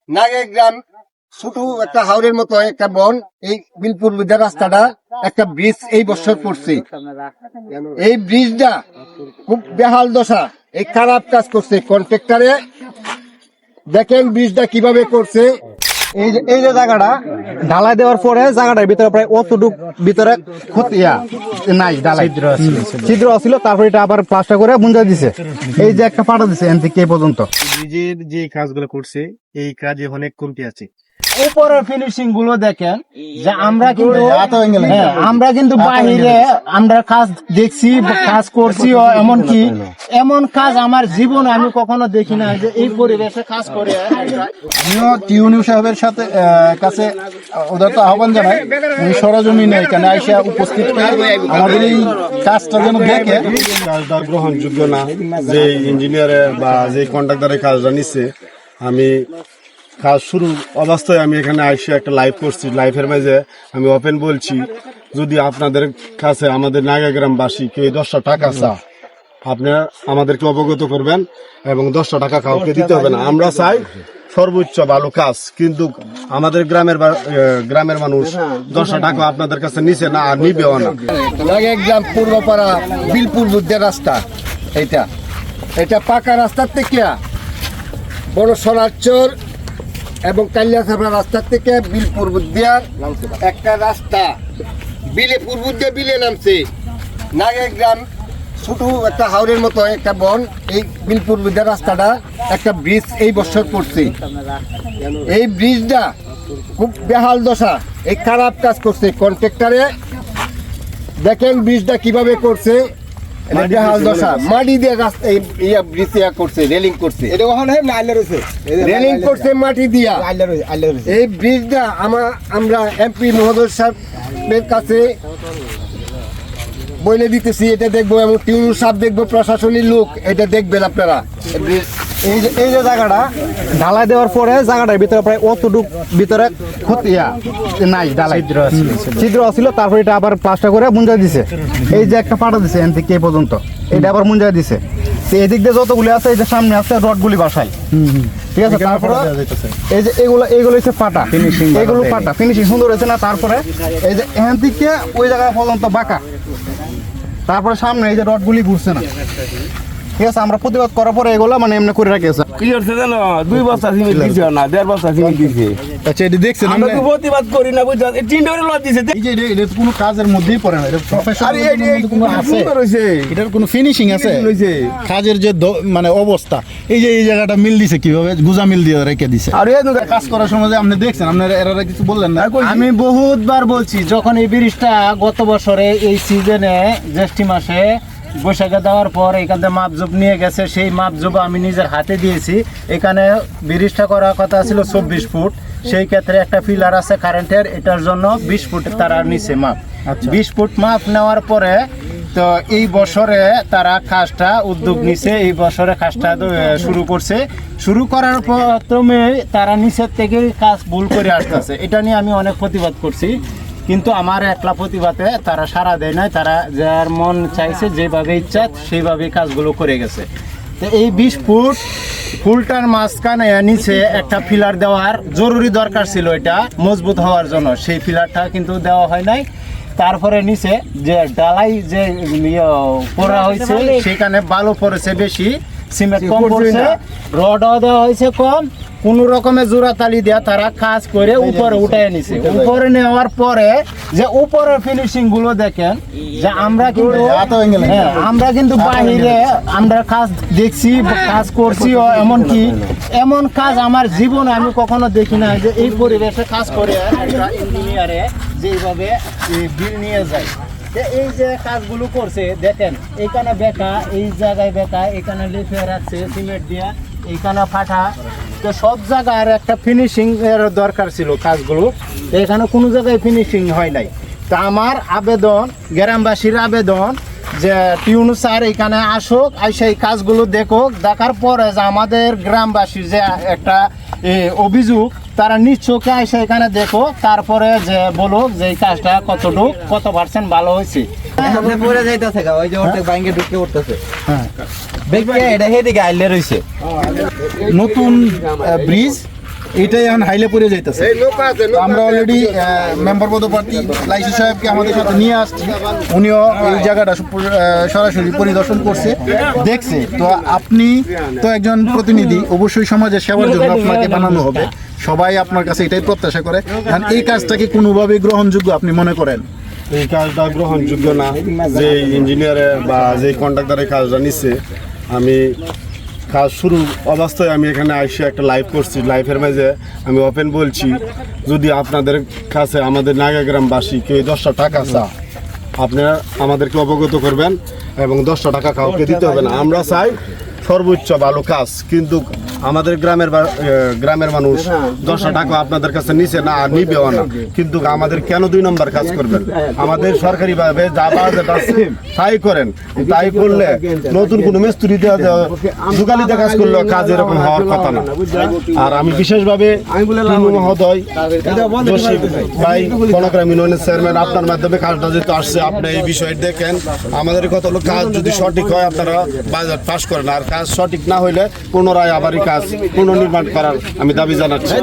নাগে গ্রাম ছোট একটা হাওরের মতো একটা বন, এই বিলপুর বিদ্যা রাস্তাটা একটা ব্রিজ এই বছর করছে। এই ব্রিজটা খুব বেহাল দশা, এই খারাপ কাজ করছে কন্ট্রাক্টরে। দেখেন ব্রিজটা কিভাবে করছে। এই যে জায়গাটা ঢালাই দেওয়ার পরে জায়গাটার ভিতরে প্রায় অতটুক ভিতরে নাই ঢালাই ছিদ্র ছিল, তারপরে এটা আবার প্লাস্টার করে বুঝা দিছে। এই যে একটা পাটা দিছে এন থেকে এই পর্যন্ত। ব্রিজের যে কাজগুলো করছে এই কাজে অনেক কমতি আছে। উপরের ফিনিশিং গুলো দেখেন যে আমরা কিন্তু বাহিরে আমরা কাজ দেখছি, কাজ করছি, এমনকি এমন কাজ আমার জীবনে আমি কখনো দেখি না যে এই পরিবেশে কাজ করে। আমিও টিউনিউ সাহেবের সাথে কাছে ওদের তো আহ্বান জানাই, সরজমিনে এখানে আইসা উপস্থিত আমাদের এই কাজটা যেন দেখে। কাজটা গ্রহণযোগ্য না, যে ইঞ্জিনিয়ারের বা যে কন্ট্রাক্টরের কাজটা নিচ্ছে। আমি কাজ শুরু অবস্থায় আমি এখানে আইসে একটা লাইভ করছি, লাইভের মাঝে আমি ওপেন বলছি, যদি আপনাদের কাছে আমাদের নাগাগ্রামবাসী কেউ 10 টাকা চা, আপনারা আমাদেরকে অবগত করবেন এবং 10 টাকা কাউকে দিতে হবে না। আমরা চাই সর্বোচ্চ ভালো কাজ, কিন্তু আমাদের গ্রামের মানুষ 10 টাকা আপনাদের কাছে নিছে না, আর নিবেও না। নাগে গ্রাম পূর্বপাড়া বিলপুর বিদ্যা রাস্তা, এটা পাকা রাস্তার থেকে বড় সোনারচর এবং কালিয়াছাপড়া রাস্তার থেকে বিলপুর বুদ্ধিয়ার একটা রাস্তা বিলে পূর্ব দিয়ে বিলে নামছে। নাগে গ্রাম ছোট একটা হাওরের মতো একটা বন, এই বিলপুর বুদ্ধিয়ার রাস্তাটা একটা ব্রিজ এই বছর করছে। এই ব্রিজটা খুব বেহাল দশা, এই খারাপ কাজ করছে কন্ট্রাক্টরে। দেখেন ব্রিজটা কিভাবে করছে, বেহাল দশা, মাটি দিয়ে রাস্তা ব্রিজ করছে, রেলিং করছে, রেলিং করছে মাটি দিয়া। এই ব্রিজটা আমরা এমপি মহোদয় সাহেবের কাছে বলে দিতেছি, এটা দেখবো, এবং টিউন সাহেব দেখবো, প্রশাসনিক লোক এটা দেখবেন আপনারা। এই যে জায়গাটা ঢালাই দেওয়ার পরে জায়গাটার ভিতরে প্রায় অতটুক ভিতরে নাই ঢালাই ছিদ্র ছিল, তারপরে এটা আবার প্লাস্টার করে বুঝা দিছে। এই যে একটা পাটা দিছে এন থেকে এই পর্যন্ত, এটা আবার মুঞ্জা দিছে। এদিক দিয়ে যতগুলি আছে, এই যে সামনে আছে রডগুলি বাসায়, ঠিক আছে। তারপরে এই যে এইগুলো হচ্ছে পাটা, এগুলো পাটা ফিনিশিং সুন্দর হয়েছে না। তারপরে এই যে এখান থেকে ওই জায়গা পর্যন্ত বাঁকা, তারপরে সামনে এই যে রডগুলি ঘুরছে না, ঠিক আছে। আমরা প্রতিবাদ করার পরে এগুলো মানে এমনি করে রাখি। কি করছে জানো, 2 বস্তা সিমেন্ট দিছে না, 1.5 বস্তা সিমেন্ট দিছে। আচ্ছা, এটি দেখছেন? আমরা তো প্রতিবাদ করি না, বুঝছো? 3 করে লট দিছে। এই যে এটা তো কোনো কাজের মধ্যেই পড়ে না, এটা প্রফেশনাল। আরে এই কোনো আছে, সুন্দর হইছে, এটার কোনো ফিনিশিং আছে, কাজের যে মানে অবস্থা। এই যে এই জায়গাটা মিল দিছে কিভাবে, গুজা মিল দিয়ে রেখে দিছে। আর এই কাজ করার সময় যে আপনি দেখছেন, আপনারা এরা কিছু বললেন না? আমি বহুতবার বলছি, যখন এই ব্রিজটা গত বছরে এই সিজনে জ্যৈষ্ঠ মাসে বৈশাখে দেওয়ার পর এখান থেকে মাপজোপ নিয়ে গেছে, সেই মাপজোপ আমি নিজের হাতে দিয়েছি। এখানে ব্রিজটা করার কথা ছিল 24 ফুট, সেই ক্ষেত্রে একটা পিলার আছে কারেন্টের, এটার জন্য 20 ফুট তারা নিচে মাপ। 20 ফুট মাপ নেওয়ার পরে তো এই বছরে তারা কাজটা উদ্যোগ নিছে, এই বছরে কাজটা শুরু করছে। শুরু করার প্রথমে তারা নিচের থেকে কাজ ভুল করে আসতেছে, এটা নিয়ে আমি অনেক প্রতিবাদ করছি, কিন্তু আমার একলা প্রতিবাদে তারা সাড়া দেয় নাই। তারা যার মন চাইছে, যেভাবে ইচ্ছা সেইভাবে কাজগুলো করে গেছে। তো এই 20 ফুট ফুলটার মাঝখানে নিচে একটা ফিলার দেওয়ার জরুরি দরকার ছিল, এটা মজবুত হওয়ার জন্য, সেই ফিলারটা কিন্তু দেওয়া হয় নাই। তারপরে নিচে যে ডালাই যে পড়া হয়েছে, সেখানে বালু পড়েছে বেশি, সিমেন্ট কম পড়ছে, রডও দেওয়া হয়েছে কম। কোন রকমের জোড়া তালি দেওয়া তারা কাজ করে উপরে উঠায় নিছে। উপরে নেওয়ার পরে যে উপরের ফিনিশিং গুলো দেখেন, যে আমরা কিন্তু বাহিরে আমরা কাজ দেখছি, কাজ করছি, এমনকি এমন কাজ আমার জীবনে আমি কখনো দেখি না যে এই পরিবেশে কাজ করে একটা ইঞ্জিনিয়ারে যেভাবে বিল নিয়ে যায়। এই যে কাজগুলো করছে দেখেন, এইখানে বেকা, এই জায়গায় বেকা, এখানে লিখে রাখছে সিমেন্ট দিয়া, এইখানে ফাটা। তো সব জায়গার একটা ফিনিশিং এর দরকার ছিল কাজগুলো, এখানে কোনো জায়গায় ফিনিশিং হয় নাই। তা আমার আবেদন, গ্রামবাসীর আবেদন, যে টিউন স্যার এখানে আসুক, আইসা এই কাজগুলো দেখুক, দেখার পরে যে আমাদের গ্রামবাসীর যে একটা অভিযোগ, তারা নিজ চোখে আইসা এখানে দেখো, তারপরে যে বলুক যে এই কাজটা কত পার্সেন্ট ভালো হয়েছে। নতুন ব্রিজ এইটাই এখন হাইলে পড়ে যাইতেছে। এই নৌকা আছে, নৌকা আমরা আছে। অলরেডি মেম্বার পদপ্রার্থী লাইসি সাহেবকে আমাদের সাথে নিয়ে আসছি, উনিও এই জায়গাটা সরাসরি পরিদর্শন করছে, দেখছে। তো আপনি তো একজন প্রতিনিধি, অবশ্যই সমাজের সেবার জন্য আপনাকে বানানো হবে, সবাই আপনার কাছে এটাই প্রত্যাশা করে। কারণ এই কাজটা কি কোনোভাবেই গ্রহণযোগ্য আপনি মনে করেন? এই কাজটা গ্রহণযোগ্য না। যে ইঞ্জিনিয়ারে বা যে কন্ট্রাক্টরে কাজটা নিচ্ছে, আমি কাজ শুরু অবস্থায় আমি এখানে আইসে একটা লাইভ করছি, লাইভের মাঝে আমি ওপেন বলছি, যদি আপনাদের কাছে আমাদের নাগাগ্রামবাসী কেউ 10টা টাকা চা, আপনারা আমাদেরকে অবগত করবেন এবং 10টা টাকা কাউকে দিতে হবে না। আমরা চাই সর্বোচ্চ ভালো কাজ, কিন্তু আমাদের গ্রামের মানুষ 10টা টাকা আপনাদের কাছে নিছে না আর নিবেও না, কিন্তু আমাদের কেন 2 নম্বর কাজ করবেন? আমাদের সরকারিভাবে যা বাজেট আছে তাই করেন, তাই করলে নতুন কোনো মিস্ত্রি দোকানিতে কাজ করলে কাজ এরকম হওয়ার কথা না। আর আমি বিশেষভাবে টুনু মহোদয়, জসিম ভাই, কনকরাম ইউনিয়নের চেয়ারম্যান, আপনার মাধ্যমে কাজটা যেহেতু আসছে, আপনি এই বিষয়ে দেখেন। আমাদের কত হলো কাজ যদি সঠিক হয় আপনারা বাজেট পাস করেন, আর কাজ সঠিক না হইলে পুনরায় আবার এই কাজ পুনর্নির্মাণ করার আমি দাবি জানাচ্ছি।